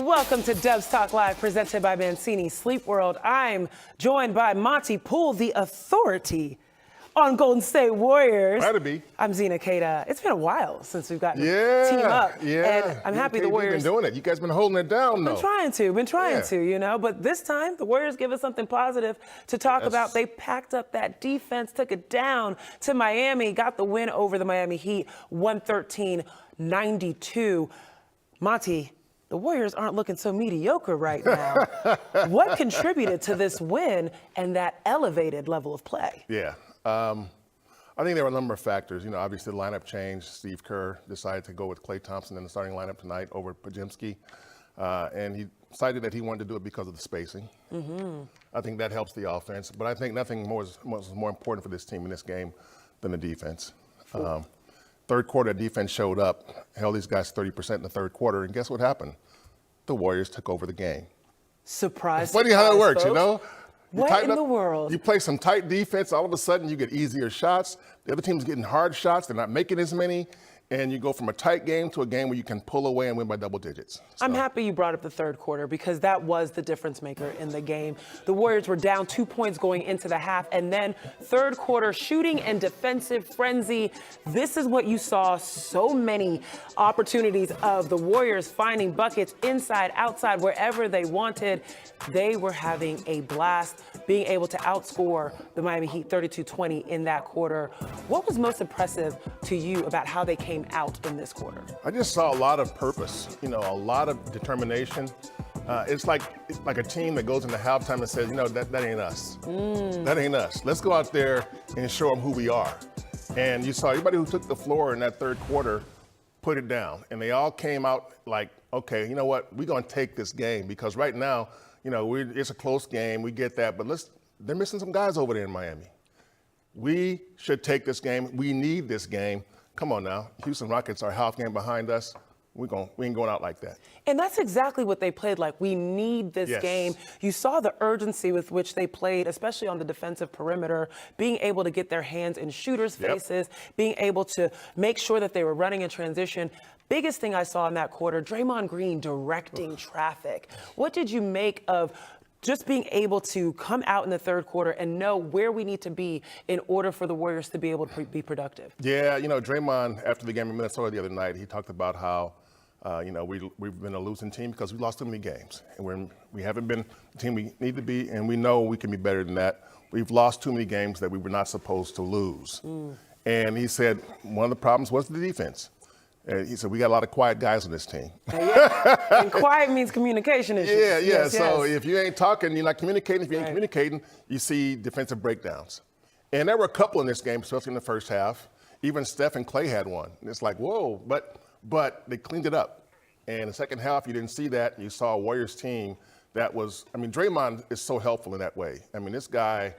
Welcome to Dubs Talk Live, presented by Mancini Sleep World. I'm joined by Monte, Poole, the authority on Golden State Warriors. Glad to be. I'm Zena, Keita. It's been a while since we've gotten to team up. And I'm happy the Warriors. Been doing it. You guys been holding it down, though. Been trying to, you know. But this time, the Warriors give us something positive to talk about. They packed up that defense, took it down to Miami, got the win over the Miami Heat, 113-92. Monte, the Warriors aren't looking so mediocre right now. What contributed to this win and that elevated level of play? Yeah. I think there were a number of factors. You know, obviously the lineup changed. Steve Kerr decided to go with Klay Thompson in the starting lineup tonight over Podziemski. And he decided that he wanted to do it because of the spacing. I think that helps the offense. But I think nothing was more important for this team in this game than the defense. Third quarter, defense showed up, held these guys 30% in the third quarter, and guess what happened? The Warriors took over the game. Surprise. Funny how it works, folks. you know? What in the world? You play some tight defense, all of a sudden you get easier shots. The other team's getting hard shots, they're not making as many. And you go from a tight game to a game where you can pull away and win by double digits. So. I'm happy you brought up the third quarter because that was the difference maker in the game. The Warriors were down 2 points going into the half, and then third quarter shooting and defensive frenzy. This is what you saw, so many opportunities of the Warriors finding buckets inside, outside, wherever they wanted. They were having a blast, being able to outscore the Miami Heat 32-20 in that quarter. What was most impressive to you about how they came out in this quarter? I just saw a lot of purpose, you know, a lot of determination. It's like a team that goes into halftime and says, you know, that ain't us. That ain't us. Let's go out there and show them who we are. And you saw everybody who took the floor in that third quarter put it down. And they all came out like, okay, you know what, we're going to take this game because right now, you know, it's a close game. We get that. But they're missing some guys over there in Miami. We should take this game. We need this game. Come on now. Houston Rockets are half game behind us. We ain't going out like that. And that's exactly what they played like. We need this game. You saw the urgency with which they played, especially on the defensive perimeter, being able to get their hands in shooters' faces, being able to make sure that they were running in transition. Biggest thing I saw in that quarter, Draymond Green directing traffic. What did you make of just being able to come out in the third quarter and know where we need to be in order for the Warriors to be able to be productive? Yeah, you know, Draymond, after the game in Minnesota the other night, he talked about how, you know, we've been a losing team because we lost too many games. And we haven't been the team we need to be, and we know we can be better than that. We've lost too many games that we were not supposed to lose. And he said one of the problems was the defense. He said, we got a lot of quiet guys on this team. And quiet means communication issues. Yeah. So if you ain't talking, you're not communicating. If you ain't communicating, you see defensive breakdowns. And there were a couple in this game, especially in the first half. Even Steph and Klay had one. And it's like, whoa, but they cleaned it up. And in the second half, you didn't see that. You saw a Warriors team that was, I mean, Draymond is so helpful in that way. I mean, this guy,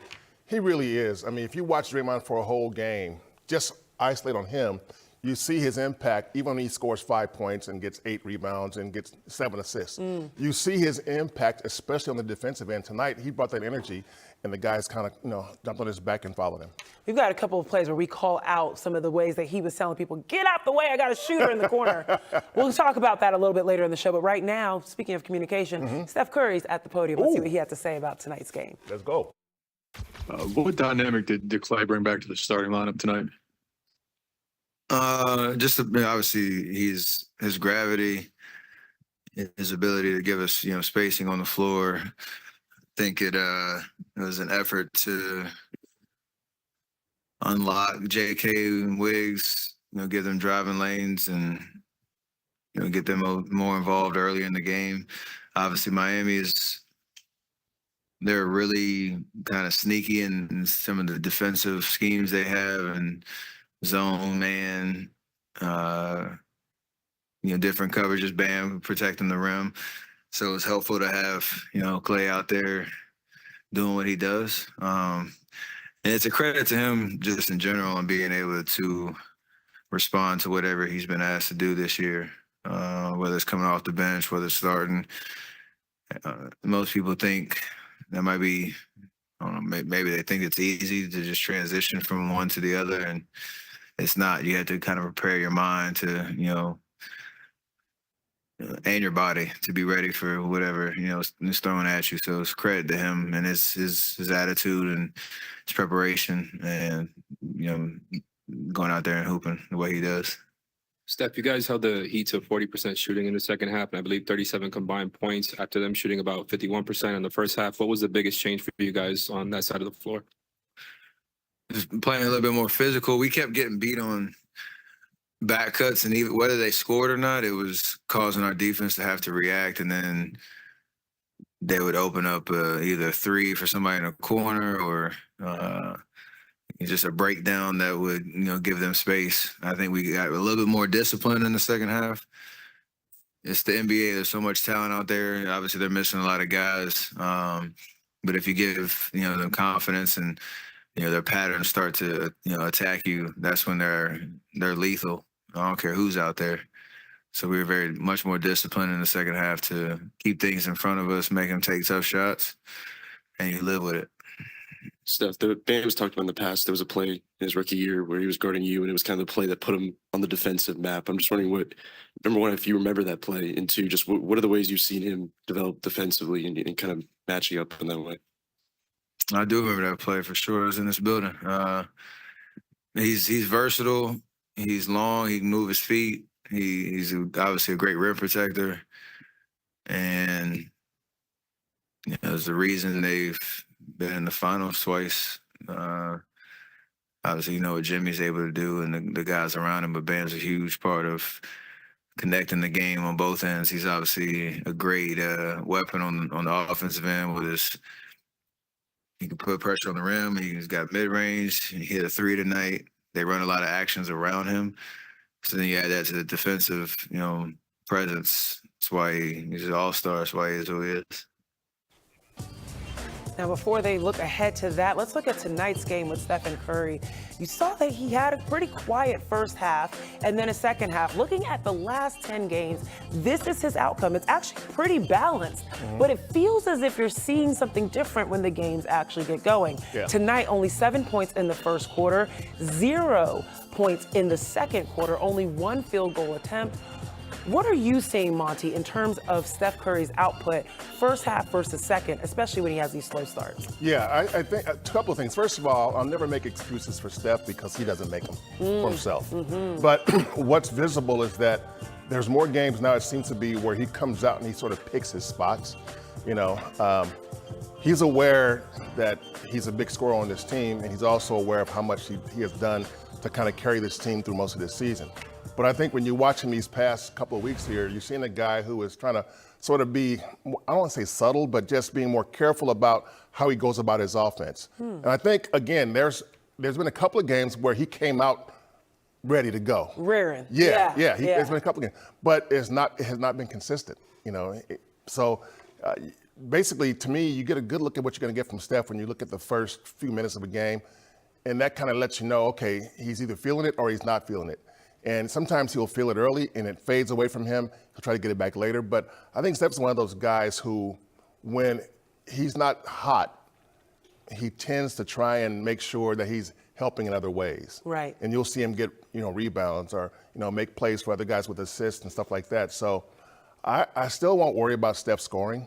he really is. I mean, if you watch Draymond for a whole game, just isolate on him, you see his impact even when he scores 5 points and gets 8 rebounds and gets 7 assists. You see his impact, especially on the defensive end. Tonight, he brought that energy, and the guys kind of, you know, jumped on his back and followed him. We've got a couple of plays where we call out some of the ways that he was telling people, get out the way, I got a shooter in the corner. We'll talk about that a little bit later in the show. But right now, speaking of communication, Steph Curry's at the podium. Let's see what he had to say about tonight's game. Let's go. What dynamic did Klay bring back to the starting lineup tonight? Obviously his gravity, his ability to give us, you know, spacing on the floor. I think it was an effort to unlock JK and Wiggs, you know, give them driving lanes and, you know, get them more involved early in the game. Obviously they're really kind of sneaky in some of the defensive schemes they have and zone, man, you know, different coverages, Bam protecting the rim. So it's helpful to have, you know, Klay out there doing what he does. And it's a credit to him just in general on being able to respond to whatever he's been asked to do this year, whether it's coming off the bench, whether it's starting. Most people think that might be, I don't know, maybe they think it's easy to just transition from one to the other, and it's not. You have to kind of prepare your mind to, you know, and your body to be ready for whatever is thrown at you. So it's credit to him and his attitude and his preparation, and going out there and hooping the way he does. Steph, you guys held the Heat to 40% shooting in the second half, and I believe 37 combined points after them shooting about 51% in the first half. What was the biggest change for you guys on that side of the floor? Just playing a little bit more physical. We kept getting beat on back cuts, and even whether they scored or not, it was causing our defense to have to react, and then they would open up either a three for somebody in a corner or just a breakdown that would give them space. I think we got a little bit more discipline in the second half. It's the NBA. There's so much talent out there. Obviously, they're missing a lot of guys. But if you give them confidence and their patterns start to attack you, that's when they're lethal. I don't care who's out there. So we were very much more disciplined in the second half to keep things in front of us, make them take tough shots, and you live with it. Steph, the Bam was talked about in the past. There was a play in his rookie year where he was guarding you, and it was kind of the play that put him on the defensive map. I'm just wondering number one, if you remember that play, and two, just what are the ways you've seen him develop defensively and kind of matching up in that way? I do remember that play for sure. It was in this building. He's versatile. He's long. He can move his feet. He's obviously a great rim protector, and there's the reason they've been in the finals twice. Obviously, what Jimmy's able to do and the guys around him, but Bam's a huge part of connecting the game on both ends. He's obviously a great weapon on the offensive end with his. He can put pressure on the rim. He's got mid-range. He hit a three tonight. They run a lot of actions around him. So then you add that to the defensive, presence. That's why he's an all-star. That's why he is who he is. Now, before they look ahead to that, let's look at tonight's game with Stephen Curry. You saw that he had a pretty quiet first half and then a second half. Looking at the last 10 games, this is his outcome. It's actually pretty balanced, but it feels as if you're seeing something different when the games actually get going. Yeah. Tonight, only 7 points in the first quarter, 0 points in the second quarter, only 1 field goal attempt. What are you seeing, Monte, in terms of Steph Curry's output, first half versus second, especially when he has these slow starts? Yeah, I think a couple of things. First of all, I'll never make excuses for Steph because he doesn't make them for himself. But what's visible is that there's more games now, it seems to be, where he comes out and he sort of picks his spots. He's aware that he's a big scorer on this team, and he's also aware of how much he has done to kind of carry this team through most of this season. But I think when you watch him these past couple of weeks here, you're seeing a guy who is trying to sort of be, I don't want to say subtle, but just being more careful about how he goes about his offense. And I think, again, there's been a couple of games where he came out ready to go. Rearing. Yeah. There's been a couple of games, but it has not been consistent. So basically, to me, you get a good look at what you're going to get from Steph when you look at the first few minutes of a game, and that kind of lets you know, okay, he's either feeling it or he's not feeling it. And sometimes he'll feel it early and it fades away from him. He'll try to get it back later. But I think Steph's one of those guys who, when he's not hot, he tends to try and make sure that he's helping in other ways. Right. And you'll see him get, rebounds or, make plays for other guys with assists and stuff like that. So I still won't worry about Steph scoring.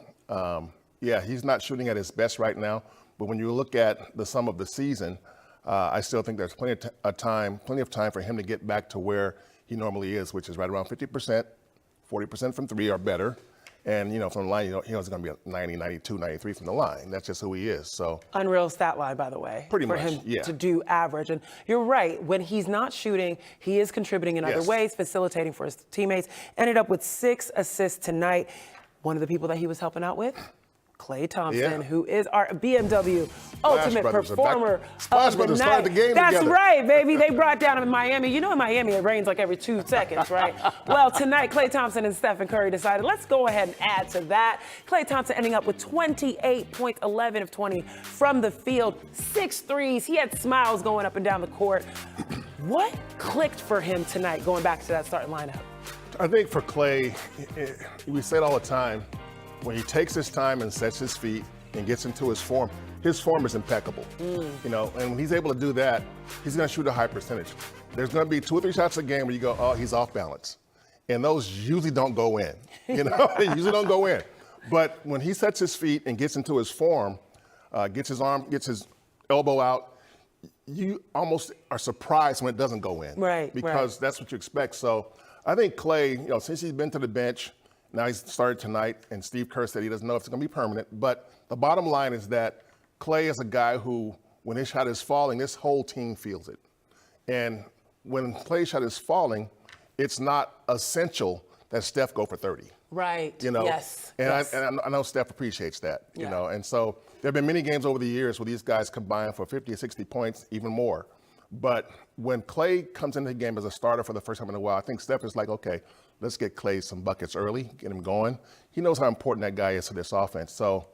He's not shooting at his best right now. But when you look at the sum of the season, I still think there's plenty of time for him to get back to where he normally is, which is right around 50%, 40% from three or better. And, from the line, he's going to be at 90, 92, 93 from the line. That's just who he is. So unreal stat line, by the way. Pretty for much, him yeah. to do average. And you're right. When he's not shooting, he is contributing in other Yes. ways, facilitating for his teammates. Ended up with 6 assists tonight. One of the people that he was helping out with, Klay Thompson, who is our BMW Ultimate Brothers are Performer back. Splash of the Brothers night. started the game That's together. right, baby. They brought down in Miami. In Miami, it rains like every 2 seconds, right? Well, tonight, Klay Thompson and Stephen Curry decided, let's go ahead and add to that. Klay Thompson ending up with 28 points, 11 of 20 from the field, 6 threes. He had smiles going up and down the court. What clicked for him tonight, going back to that starting lineup? I think for Klay, we say it all the time, when he takes his time and sets his feet and gets into his form is impeccable. And when he's able to do that, he's going to shoot a high percentage. There's going to be 2 or 3 shots a game where you go, oh, he's off balance. and those usually don't go in. You know, they usually don't go in. But when he sets his feet and gets into his form, gets his elbow out, you almost are surprised when it doesn't go in. Right. Because that's what you expect. So I think Klay, you know, since he's been to the bench, now he's started tonight, and Steve Kerr said he doesn't know if it's going to be permanent. But the bottom line is that Klay is a guy who, when his shot is falling, this whole team feels it. And when Klay's shot is falling, it's not essential that Steph go for 30. Right. You know? Yes. And, yes. I know Steph appreciates that, you Yeah. know. And so there have been many games over the years where these guys combine for 50 or 60 points, even more. But when Klay comes into the game as a starter for the first time in a while, I think Steph is like, okay, let's get Klay some buckets early, get him going. He knows how important that guy is to this offense. So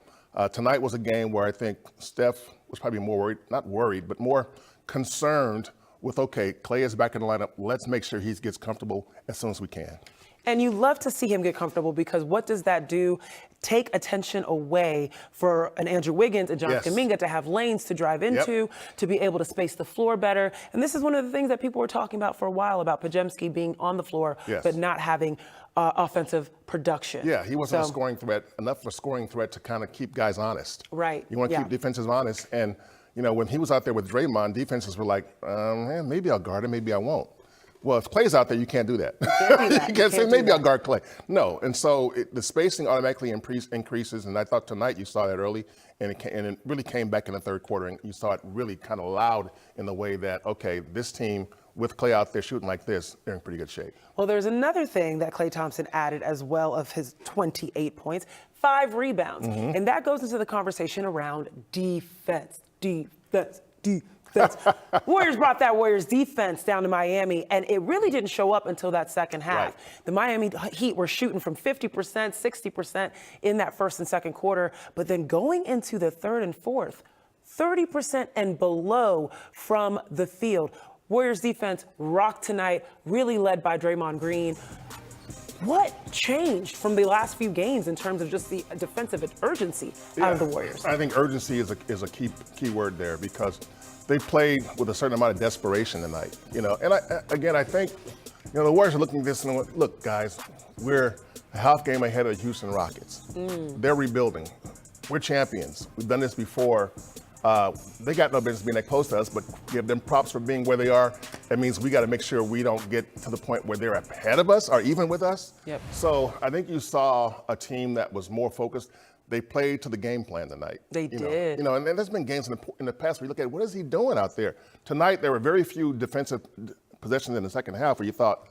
tonight was a game where I think Steph was probably more worried, not worried, but more concerned with, okay, Klay is back in the lineup. Let's make sure he gets comfortable as soon as we can. And you love to see him get comfortable, because what does that do? Take attention away for an Andrew Wiggins and Jonathan Yes. Kuminga to have lanes to drive into, to be able to space the floor better. And this is one of the things that people were talking about for a while, about Podziemski being on the floor, Yes. but not having offensive production. Yeah, he wasn't a scoring threat, enough of a scoring threat to kind of keep guys honest. Right. You want to keep defenses honest. And, you know, when he was out there with Draymond, defenses were like, maybe I'll guard him, maybe I won't. Well, if Klay's out there, you can't do that. You can't say, maybe I'll guard Klay. No, and so the spacing automatically increases, and I thought tonight you saw that early, and it really came back in the third quarter, and you saw it really kind of loud in the way that, okay, this team, with Klay out there shooting like this, they're in pretty good shape. Well, there's another thing that Klay Thompson added as well, of his 28 points, 5 rebounds. And that goes into the conversation around defense. Warriors brought that Warriors defense down to Miami, and it really didn't show up until that second half. Right. The Miami Heat were shooting from 50%, 60% in that first and second quarter, but then going into the third and fourth, 30% and below from the field. Warriors defense rocked tonight, really led by Draymond Green. What changed from the last few games in terms of just the defensive urgency out of the Warriors? I think urgency is a key word there, because they played with a certain amount of desperation tonight. You know, and I think, you know, the Warriors are looking at this and going, look, guys, we're a half game ahead of the Houston Rockets. They're rebuilding. We're champions. We've done this before. They got no business being that close to us, but give them props for being where they are. That means we got to make sure we don't get to the point where they're ahead of us or even with us. Yep. So I think you saw a team that was more focused. They played to the game plan tonight. They did. You know, and there's been games in the past where you look at, what is he doing out there? Tonight, there were very few defensive possessions in the second half where you thought,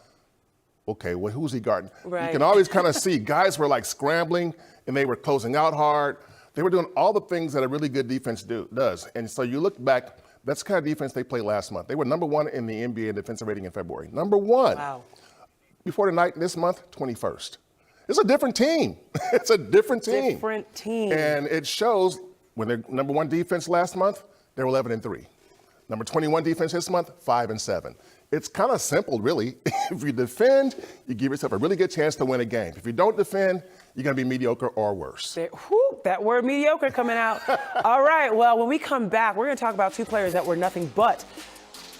okay, well, who's he guarding? Right. You can always kind of see guys were like scrambling, and they were closing out hard. They were doing all the things that a really good defense does. And so you look back, that's the kind of defense they played last month. They were number 1 in the NBA in defensive rating in February. Number 1. Wow. Before tonight, this month, 21st. It's a different team. It's a different team. Different team. And it shows when they're number 1 defense last month, they're 11-3. Number 21 defense this month, 5-7. It's kind of simple, really. If you defend, you give yourself a really good chance to win a game. If you don't defend, you're going to be mediocre or worse. That word mediocre coming out. All right, well, when we come back, we're going to talk about 2 players that were nothing but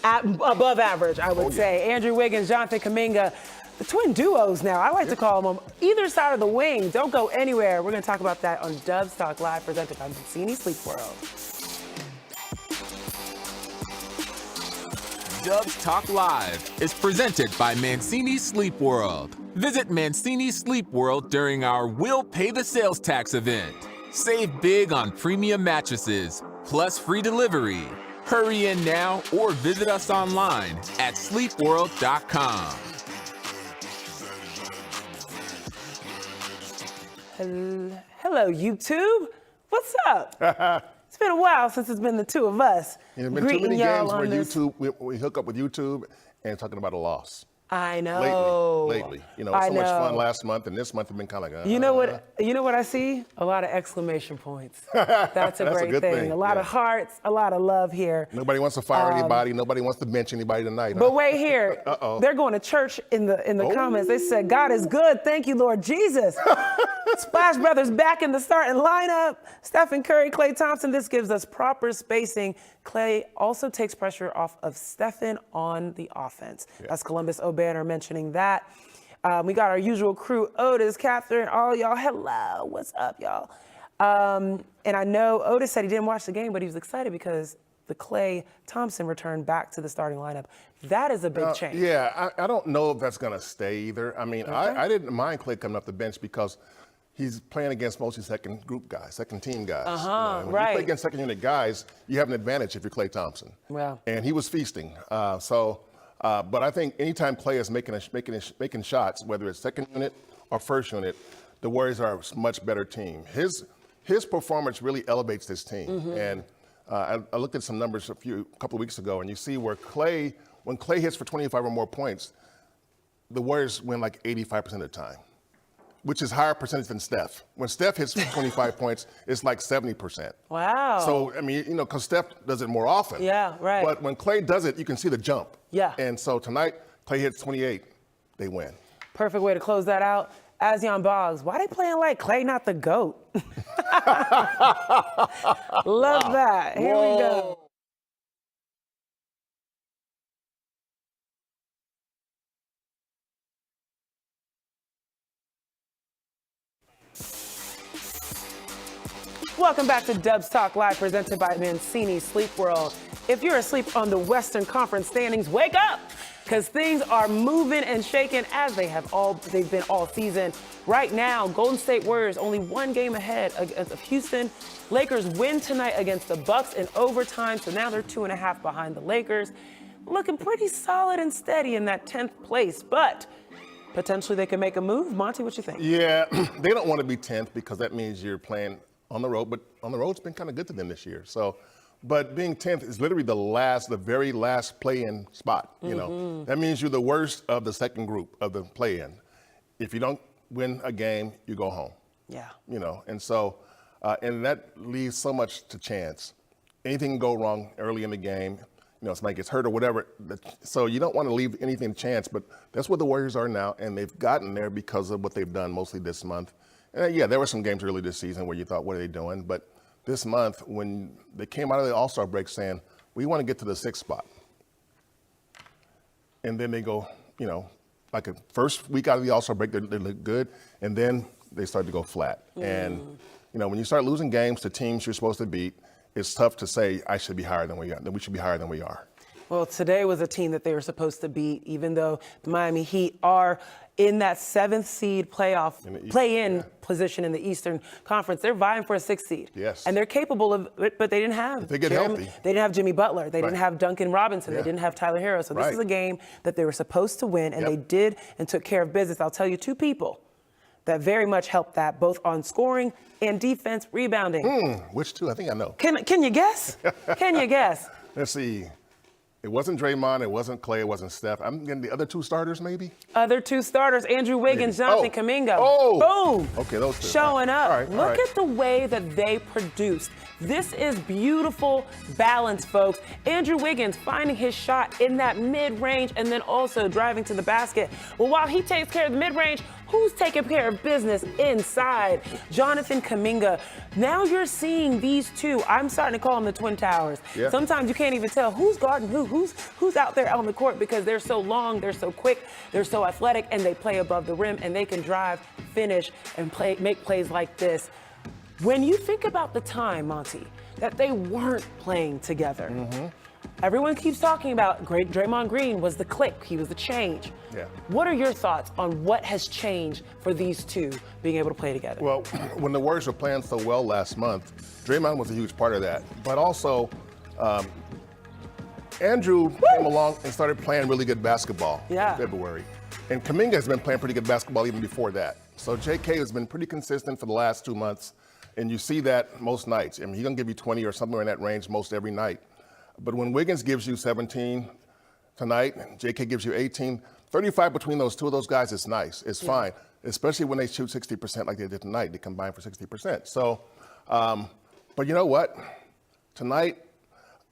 above average, I would say. Andrew Wiggins, Jonathan Kuminga, the twin duos now. I like to call them either side of the wing. Don't go anywhere. We're going to talk about that on Dubs Talk Live, presented by Mancini Sleep World. Dubs Talk Live is presented by Mancini Sleep World. Visit Mancini Sleep World during our We'll Pay the Sales Tax event. Save big on premium mattresses, plus free delivery. Hurry in now or visit us online at sleepworld.com. Hello, YouTube. What's up? It's been a while since it's been the two of us. There's been too many games where YouTube, we hook up with YouTube and talking about a loss. I know. Lately. You know, so much fun last month, and this month have been kind of like, You know what I see? A lot of exclamation points. That's a great good thing. A lot of hearts, a lot of love here. Nobody wants to fire anybody. Nobody wants to bench anybody tonight. But wait here. They're going to church in the comments. They said, God is good. Thank you, Lord Jesus. Splash Brothers back in the starting lineup. Stephen Curry, Klay Thompson. This gives us proper spacing. Klay also takes pressure off of Stephen on the offense. Yeah. That's Columbus O'Banner mentioning that. We got our usual crew, Otis, Catherine, all y'all. Hello, what's up, y'all? And I know Otis said he didn't watch the game, but he was excited because the Klay Thompson returned back to the starting lineup. That is a big change. Yeah, I don't know if that's going to stay either. I mean, I didn't mind Klay coming off the bench because he's playing against mostly second team guys. When you play against second unit guys, you have an advantage if you're Klay Thompson. Yeah. And he was feasting. But I think anytime Klay is making shots, whether it's second unit or first unit, the Warriors are a much better team. His performance really elevates this team. And I looked at some numbers a couple of weeks ago, and you see where when Klay hits for 25 or more points, the Warriors win like 85% of the time, which is higher percentage than Steph. When Steph hits for 25 points, it's like 70%. Wow. So, I mean, because Steph does it more often. Yeah, right. But when Klay does it, you can see the jump. Yeah. And so tonight, Klay hits 28, they win. Perfect way to close that out. Asyan Boggs, why they playing like Klay not the GOAT? Love that. Here we go. Welcome back to Dubs Talk Live, presented by Mancini Sleep World. If you're asleep on the Western Conference standings, wake up, because things are moving and shaking as they've been all season. Right now, Golden State Warriors only one game ahead of Houston. Lakers win tonight against the Bucks in overtime, so now they're 2.5 behind the Lakers. Looking pretty solid and steady in that 10th place, but potentially they can make a move. Monte, what you think? Yeah, they don't want to be 10th because that means you're playing on the road, but on the road's been kind of good to them this year. So, but being 10th is literally the very last play-in spot. You know, that means you're the worst of the second group of the play-in. If you don't win a game, you go home. Yeah. You know, and so, and that leaves so much to chance. Anything can go wrong early in the game. You know, somebody gets hurt or whatever. So you don't want to leave anything to chance. But that's where the Warriors are now, and they've gotten there because of what they've done mostly this month. And yeah, there were some games early this season where you thought, what are they doing? But this month, when they came out of the All-Star break saying, we want to get to the 6th spot. And then they go, you know, like a first week out of the All-Star break, they look good. And then they start to go flat. And, you know, when you start losing games to teams you're supposed to beat, it's tough to say, I should be higher than we are, that we should be higher than we are. Well, today was a team that they were supposed to beat, even though the Miami Heat are in that 7th seed play-in position in the Eastern Conference. They're vying for a 6th seed. Yes. And they're capable of it, but they didn't have. If they get healthy. They didn't have Jimmy Butler. They didn't have Duncan Robinson. Yeah. They didn't have Tyler Hero. So this is a game that they were supposed to win, and they did and took care of business. I'll tell you two people that very much helped that, both on scoring and defense rebounding. Which two? I think I know. Can you guess? Can you guess? Let's see. It wasn't Draymond, it wasn't Klay, it wasn't Steph. I'm getting the other two starters, maybe? Other two starters, Andrew Wiggins, Jonathan Kuminga. Boom. Okay, those two. Showing up. All right, Look at the way that they produced. This is beautiful balance, folks. Andrew Wiggins finding his shot in that mid-range and then also driving to the basket. Well, while he takes care of the mid-range, who's taking care of business inside? Jonathan Kuminga. Now you're seeing these two. I'm starting to call them the Twin Towers. Yeah. Sometimes you can't even tell who's guarding who's out there on the court because they're so long, they're so quick, they're so athletic, and they play above the rim, and they can drive, finish, and make plays like this. When you think about the time, Monte, that they weren't playing together, everyone keeps talking about Draymond Green was the click, he was the change. Yeah. What are your thoughts on what has changed for these two being able to play together? Well, when the Warriors were playing so well last month, Draymond was a huge part of that. But also, Andrew came along and started playing really good basketball in February. And Kuminga has been playing pretty good basketball even before that. So JK has been pretty consistent for the last 2 months. And you see that most nights. I mean, he's going to give you 20 or somewhere in that range most every night. But when Wiggins gives you 17 tonight, JK gives you 18, 35 between those two of those guys is nice. It's fine, especially when they shoot 60% like they did tonight. They combine for 60%. So, but you know what? Tonight,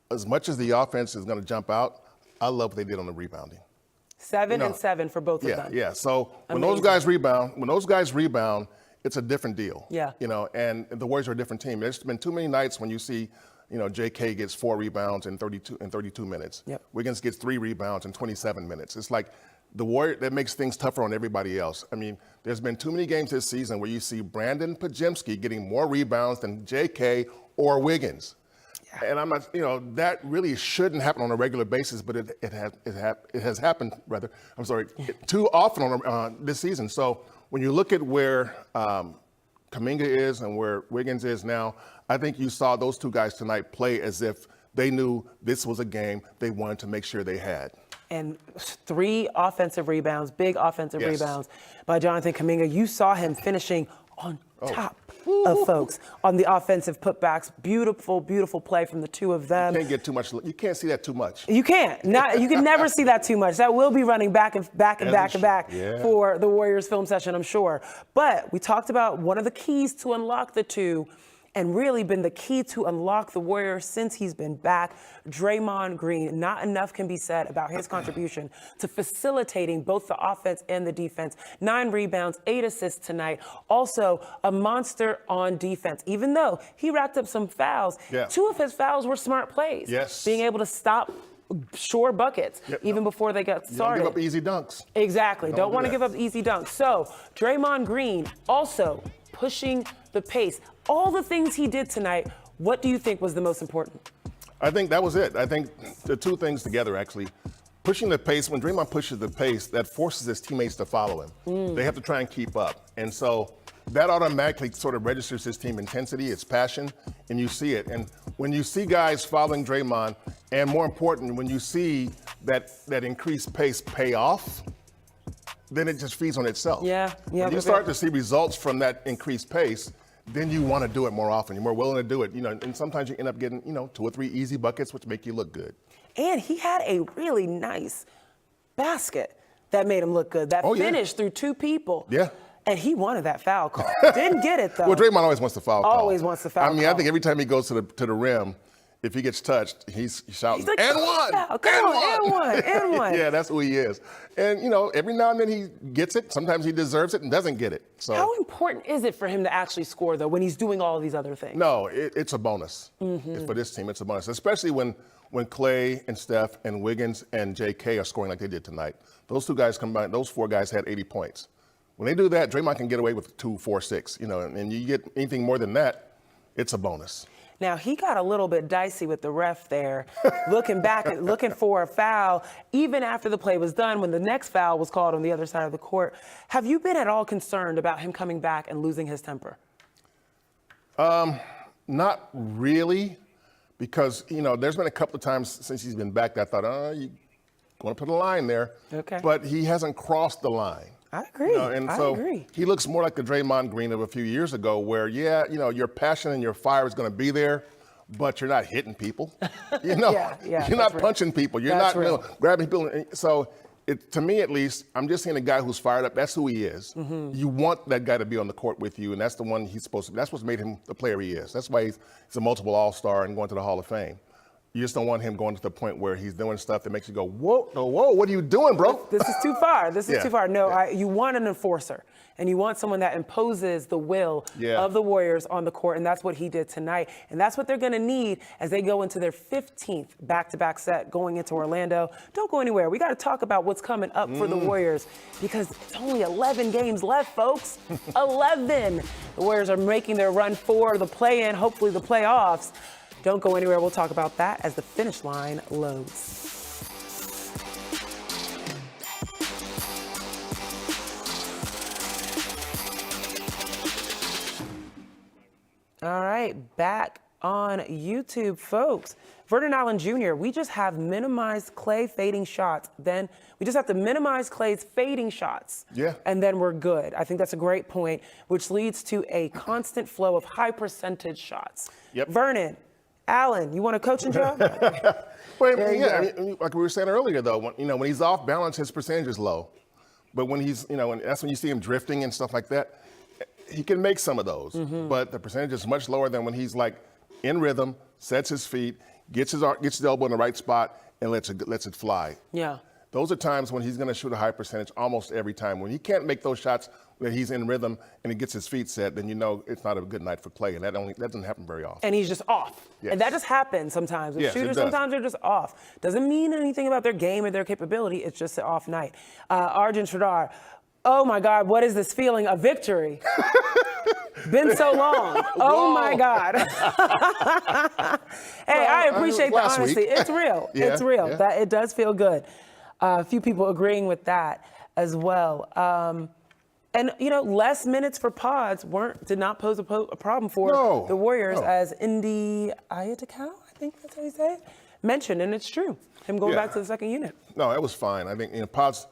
as much as the offense is going to jump out, I love what they did on the rebounding. 7 and 7 for both of them. Yeah. So when those guys rebound, it's a different deal. Yeah. You know, and the Warriors are a different team. There's been too many nights when you see, you know, JK gets 4 rebounds in 32 minutes. Yep. Wiggins gets 3 rebounds in 27 minutes. It's like that makes things tougher on everybody else. I mean, there's been too many games this season where you see Brandon Podziemski getting more rebounds than J.K. or Wiggins. And I'm not, that really shouldn't happen on a regular basis, but it has happened, rather. I'm sorry, too often this season. So when you look at where Kuminga is and where Wiggins is now, I think you saw those two guys tonight play as if they knew this was a game they wanted to make sure they had. And 3 offensive rebounds, big offensive Yes. rebounds by Jonathan Kuminga. You saw him finishing on top of folks on the offensive putbacks. Beautiful, beautiful play from the two of them. You can't get too much. You can't see that too much. You can't. You can never see that too much. That will be running back and back Yeah. for the Warriors film session, I'm sure. But we talked about one of the keys to unlock the two, and really been the key to unlock the Warriors since he's been back, Draymond Green. Not enough can be said about his contribution to facilitating both the offense and the defense. 9 rebounds, 8 assists tonight. Also, a monster on defense. Even though he racked up some fouls, 2 of his fouls were smart plays. Yes. Being able to stop sure buckets even before they got started. Don't give up easy dunks. Exactly. Don't want to do give up easy dunks. So, Draymond Green also pushing the pace. All the things he did tonight, what do you think was the most important? I think that was it. I think the two things together, actually. Pushing the pace, when Draymond pushes the pace, that forces his teammates to follow him. They have to try and keep up. And so that automatically sort of registers his team intensity, its passion, and you see it. And when you see guys following Draymond, and more important, when you see that increased pace pay off, then it just feeds on itself. When you start to see results from that increased pace, then you want to do it more often. You're more willing to do it, and sometimes you end up getting, 2 or 3 easy buckets, which make you look good. And he had a really nice basket that made him look good. That finished through 2 people. Yeah. And he wanted that foul call. Didn't get it, though. Well, Draymond always wants the foul call. Always wants the foul call. I think every time he goes to the rim, if he gets touched, he's shouting, He's like, and one! And one. Yeah, that's who he is. And, every now and then he gets it. Sometimes he deserves it and doesn't get it. So how important is it for him to actually score, though, when he's doing all of these other things? No, it's a bonus. For this team, it's a bonus, especially when Klay and Steph and Wiggins and J.K. are scoring like they did tonight. Those 2 guys combined, those 4 guys had 80 points. When they do that, Draymond can get away with 2, 4, 6, and you get anything more than that, it's a bonus. Now, he got a little bit dicey with the ref there, looking for a foul, even after the play was done, when the next foul was called on the other side of the court. Have you been at all concerned about him coming back and losing his temper? Not really, because, there's been a couple of times since he's been back that I thought, you're going to put a line there. Okay. But he hasn't crossed the line. I agree. I agree. He looks more like the Draymond Green of a few years ago where, your passion and your fire is going to be there, but you're not hitting people. You're not punching people. You're not grabbing people. So to me, at least, I'm just seeing a guy who's fired up. That's who he is. You want that guy to be on the court with you, and that's the one he's supposed to be. That's what's made him the player he is. That's why he's a multiple All-Star and going to the Hall of Fame. You just don't want him going to the point where he's doing stuff that makes you go, whoa, what are you doing, bro? This is too far. Too far. No, you want an enforcer, and you want someone that imposes the will of the Warriors on the court, and that's what he did tonight. And that's what they're going to need as they go into their 15th back-to-back set going into Orlando. Don't go anywhere. We got to talk about what's coming up for the Warriors, because it's only 11 games left, folks. 11. The Warriors are making their run for the play-in, hopefully the playoffs. Don't go anywhere. We'll talk about that as the finish line loads. All right, back on YouTube, folks. Vernon Allen Jr., we just have minimized Klay fading shots. Then we just have to minimize Klay's fading shots. And then we're good. I think that's a great point, which leads to a constant flow of high percentage shots. Vernon, Allen, you want a coaching job? Like we were saying earlier, though, when he's off balance, his percentage is low. But when he's, and that's when you see him drifting and stuff like that. He can make some of those, but the percentage is much lower than when he's like in rhythm, sets his feet, gets his elbow in the right spot, and lets it fly. those are times when he's going to shoot a high percentage almost every time. When he can't make those shots that he's in rhythm and he gets his feet set, then you know it's not a good night for Klay, and that doesn't happen very often. And he's just off. Yes. And that just happens sometimes. With Yes, it shooters, does. sometimes they're just off. Doesn't mean anything about their game or their capability. It's just an off night. Arjun Shradar, oh my God, what is this feeling? A victory. Been so long. Oh my God. Hey, I appreciate the last honesty. week. It's real. Yeah, It's real. yeah. That it does feel good. A few people agreeing with that as well. And you know, less minutes for pods did not pose a problem for the Warriors, as Indy Ayatakau, I think that's how you say it, mentioned, and it's true. Him going back to the second unit. No, it was fine. I think Pods,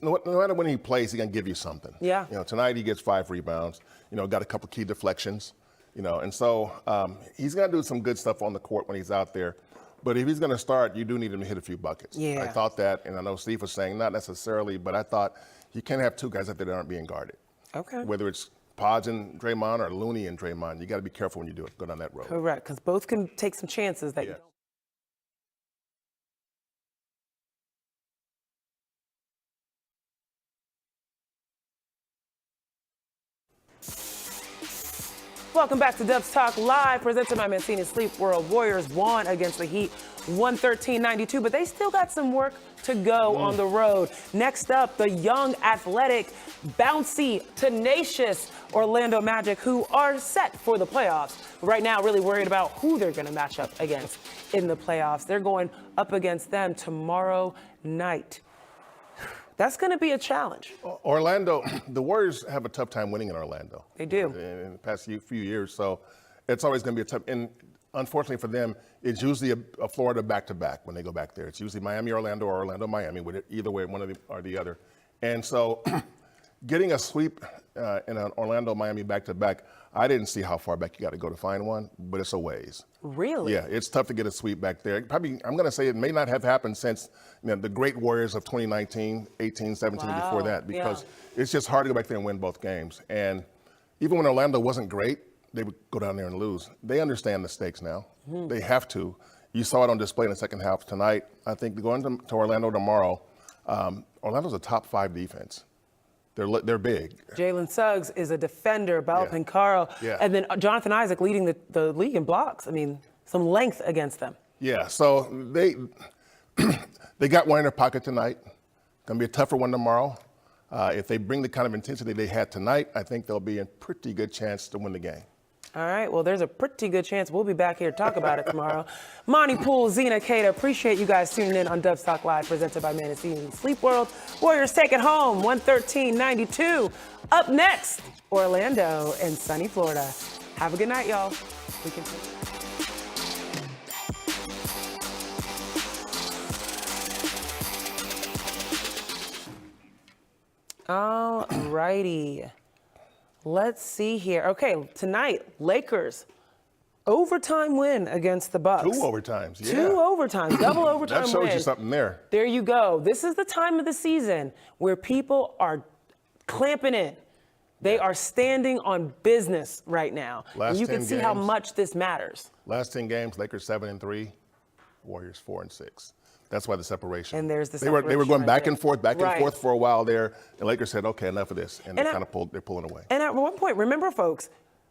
no matter when he plays, he's gonna give you something. Yeah. Tonight he gets 5 rebounds. Got a couple key deflections. And so he's gonna do some good stuff on the court when he's out there. But if he's gonna start, you do need him to hit a few buckets. Yeah. I thought that, and I know Steve was saying not necessarily, but I thought you can't have 2 guys out there that aren't being guarded. Okay. Whether it's Pods and Draymond or Looney and Draymond, you got to be careful when you go down that road. Correct, because both can take some chances that you don't. Welcome back to Dubs Talk Live, presented by Mancini Sleep World. Warriors won against the Heat 113-92, but they still got some work to go on the road. Next up, the young, athletic, bouncy, tenacious Orlando Magic, who are set for the playoffs. Right now, really worried about who they're going to match up against in the playoffs. They're going up against them tomorrow night. That's going to be a challenge. Orlando, the Warriors have a tough time winning in Orlando. They do. In the past few years, so it's always going to be a tough. And unfortunately for them, it's usually a Florida back-to-back when they go back there. It's usually Miami, Orlando, or Orlando, Miami, with it either way, one or the other. And so getting a sweep in an Orlando, Miami back-to-back, I didn't see how far back you got to go to find one, but it's a ways. Really? Yeah, it's tough to get a sweep back there. Probably, I'm going to say it may not have happened since the great Warriors of 2019, 18, 17, before that, because it's just hard to go back there and win both games. And even when Orlando wasn't great, they would go down there and lose. They understand the stakes now. They have to. You saw it on display in the second half tonight. I think going to Orlando tomorrow, Orlando's a top 5 defense. They're big. Jalen Suggs is a defender, Balpin Yeah. Carl, Yeah. and then Jonathan Isaac leading the league in blocks. I mean, some length against them. Yeah, so they got one in their pocket tonight. Going to be a tougher one tomorrow. If they bring the kind of intensity they had tonight, I think they'll be in pretty good chance to win the game. All right, well, there's a pretty good chance we'll be back here to talk about it tomorrow. Monte, Poole, Zena, Keita, appreciate you guys tuning in on Dubs Talk Live, presented by Mancini Sleep World. Warriors take it home, 113-92. Up next, Orlando and sunny Florida. Have a good night, y'all. We continue. All righty. Let's see here. Okay, tonight, Lakers, overtime win against the Bucks. 2 overtimes, yeah. 2 overtimes, double overtime That shows win. you something there. There you go. This is the time of the season where people are clamping in. They are standing on business right now. Last And you can 10 see how games. much this matters. Last 10 games, Lakers 7-3, Warriors 4-6. That's why the separation. And there's the They were separation going right back there. and forth, back Right. and forth for a while there. The Lakers said, okay, enough of this. And And they're pulling away. And at one point, remember, folks,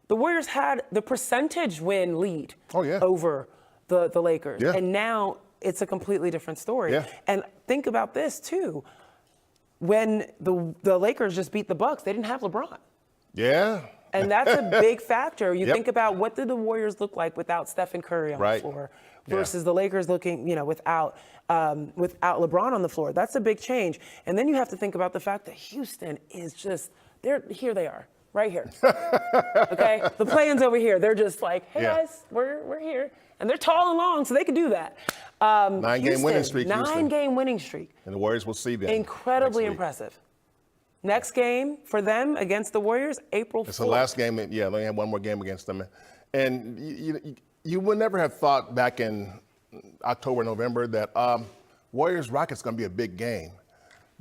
the Warriors had the percentage win lead over the Lakers. Yeah. And now it's a completely different story. Yeah. And think about this, too. When the Lakers just beat the Bucks, they didn't have LeBron. Yeah. And that's a big factor. You Yep. think about what did the Warriors look like without Steph Curry on the floor versus the Lakers looking, without LeBron on the floor. That's a big change. And then you have to think about the fact that Houston is just, here they are, right here. Okay? The play-in's over here. They're just like, hey, guys, we're here. And they're tall and long, so they can do that. 9-game winning streak, Houston. 9-game winning streak. And the Warriors will see them. Incredibly next week. impressive. Next game for them against the Warriors, April 4th. It's the last game. Yeah, they have one more game against them. And you would never have thought back in October, November that Warriors-Rockets going to be a big game.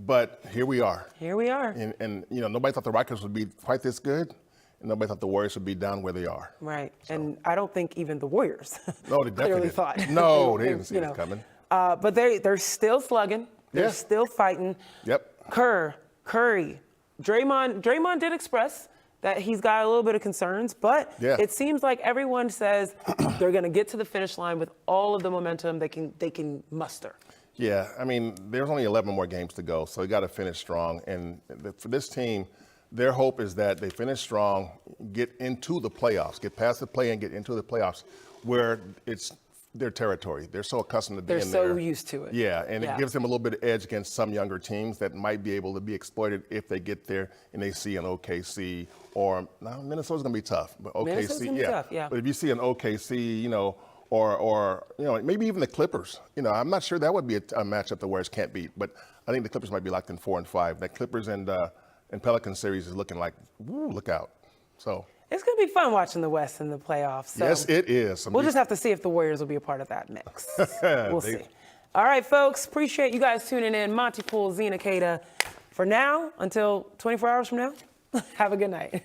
But here we are. Here we are. And nobody thought the Rockets would be quite this good. And nobody thought the Warriors would be down where they are. Right. So. And I don't think even the Warriors no, they definitely clearly didn't. thought. No, they didn't see it coming. But they're still slugging. They're Yeah. still fighting. Yep. Curry, Draymond did express that he's got a little bit of concerns, but Yeah. it seems like everyone says they're going to get to the finish line with all of the momentum they can muster. Yeah, I mean, there's only 11 more games to go, so you got to finish strong. And for this team, their hope is that they finish strong, get into the playoffs, get past the play and get into the playoffs, where it's their territory. They're so accustomed to being They're there. so used to it. Yeah, and it gives them a little bit of edge against some younger teams that might be able to be exploited if they get there and they see an OKC or now Minnesota's going to be tough, but OKC, Minnesota's gonna be tough, yeah. But if you see an OKC, you know, or you know, maybe even the Clippers. You know, I'm not sure that would be a matchup the Warriors can't beat, but I think the Clippers might be locked in 4 and 5. That Clippers and Pelicans series is looking like, woo, look out. So. It's going to be fun watching the West in the playoffs. So Yes, it is. we'll just have to see if the Warriors will be a part of that mix. We'll see. All right, folks. Appreciate you guys tuning in. Monte, Poole, Zena, Keita. For now, until 24 hours from now, have a good night.